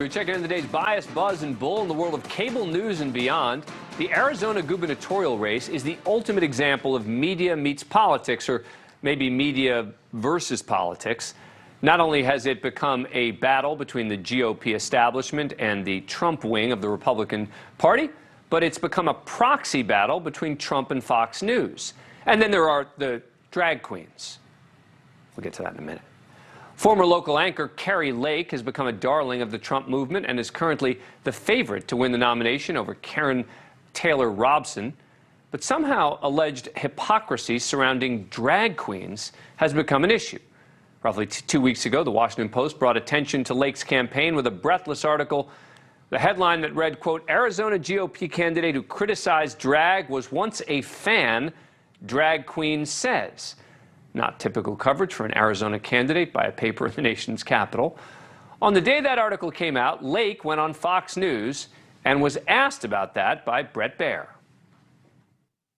We're checking in the day's bias, buzz, and bull in the world of cable news and beyond. The Arizona gubernatorial race is the ultimate example of media meets politics, or maybe media versus politics. Not only has it become a battle between the GOP establishment and the Trump wing of the Republican Party, but it's become a proxy battle between Trump and Fox News. And then there are the drag queens. We'll get to that in a minute. Former local anchor Kari Lake has become a darling of the Trump movement and is currently the favorite to win the nomination over Karen Taylor Robson. But somehow alleged hypocrisy surrounding drag queens has become an issue. Roughly 2 weeks ago, the Washington Post brought attention to Lake's campaign with a breathless article. The headline that read, quote, Arizona GOP candidate who criticized drag was once a fan, drag queen says. Not typical coverage for an Arizona candidate by a paper in the nation's capital. On the day that article came out, Lake went on Fox News and was asked about that by Brett Baier.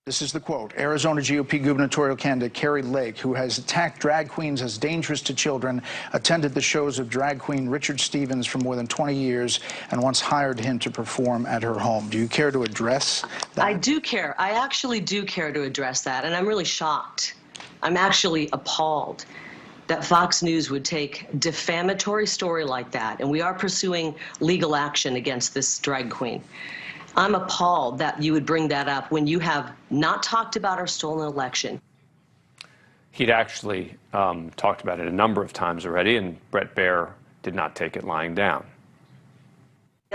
This is the quote. Arizona GOP gubernatorial candidate Kari Lake, who has attacked drag queens as dangerous to children, attended the shows of drag queen Richard Stevens for more than 20 years and once hired him to perform at her home. Do you care to address that? I do care. I actually do care to address that, and I'm really shocked. I'm actually appalled that Fox News would take a defamatory story like that, and we are pursuing legal action against this drag queen. I'm appalled that you would bring that up when you have not talked about our stolen election. He'd actually talked about it a number of times already, and Brett Baier did not take it lying down.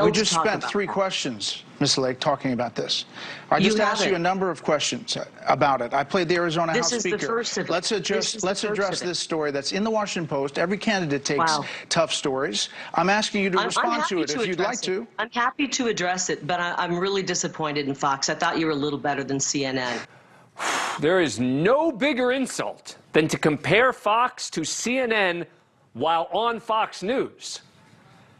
We just spent 3 questions, Ms. Lake, talking about this. I just asked you a number of questions about it. I played the Arizona House Speaker. This is the first of it. Let's address this story that's in the Washington Post. Every candidate takes tough stories. I'm asking you to respond to it if you'd like to. I'm happy to address it, but I'm really disappointed in Fox. I thought you were a little better than CNN. There is no bigger insult than to compare Fox to CNN while on Fox News.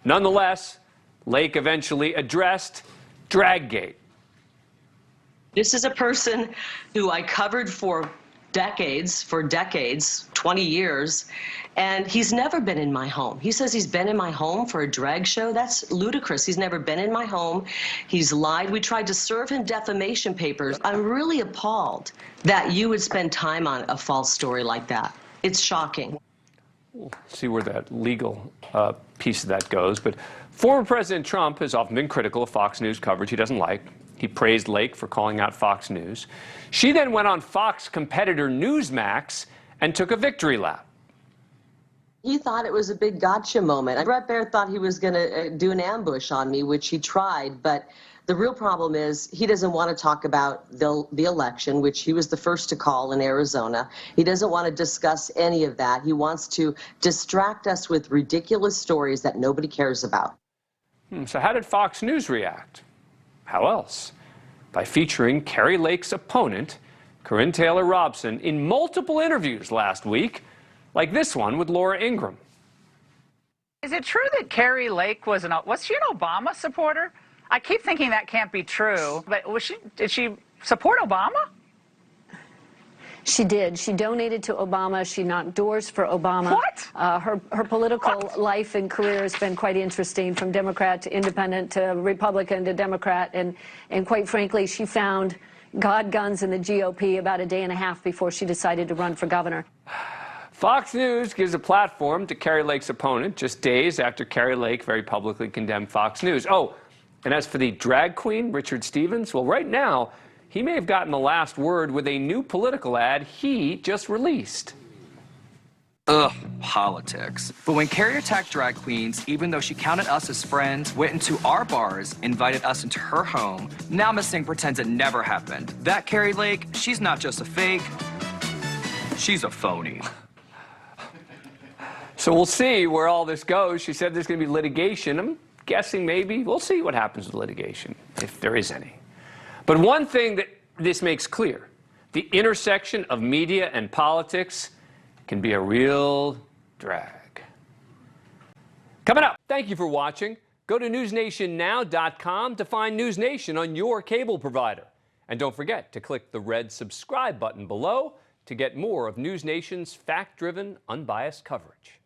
Nonetheless, Lake eventually addressed Draggate. This is a person who I covered for decades, 20 years, and he's never been in my home. He says he's been in my home for a drag show. That's ludicrous. He's never been in my home. He's lied. We tried to serve him defamation papers. I'm really appalled that you would spend time on a false story like that. It's shocking. We'll see where that legal piece of that goes. But former President Trump has often been critical of Fox News coverage he doesn't like. He praised Lake for calling out Fox News. She then went on Fox competitor Newsmax and took a victory lap. He thought it was a big gotcha moment. Brett Baier thought he was going to do an ambush on me, which he tried, but the real problem is he doesn't want to talk about the election, which he was the first to call in Arizona. He doesn't want to discuss any of that. He wants to distract us with ridiculous stories that nobody cares about. So how did Fox News react? How else? By featuring Kari Lake's opponent, Karen Taylor Robson, in multiple interviews last week, like this one with Laura Ingraham. Is it true that Kari Lake was she an Obama supporter? I keep thinking that can't be true, but did she support Obama? She did. She donated to Obama. She knocked doors for Obama. What? Her political life and career has been quite interesting, from Democrat to Independent to Republican to Democrat. And quite frankly, she found God, guns, and the GOP about a day and a half before she decided to run for governor. Fox News gives a platform to Kari Lake's opponent just days after Kari Lake very publicly condemned Fox News. Oh, and as for the drag queen, Richard Stevens, well, right now, he may have gotten the last word with a new political ad he just released. Ugh, politics. But when Kari attacked drag queens, even though she counted us as friends, went into our bars, invited us into her home, now Miss Singh pretends it never happened. That Kari Lake, she's not just a fake, she's a phony. So we'll see where all this goes. She said there's going to be litigation. I'm guessing maybe. We'll see what happens with litigation, if there is any. But one thing that this makes clear, the intersection of media and politics can be a real drag. Coming up, thank you for watching. Go to newsnationnow.com to find NewsNation on your cable provider. And don't forget to click the red subscribe button below to get more of NewsNation's fact-driven, unbiased coverage.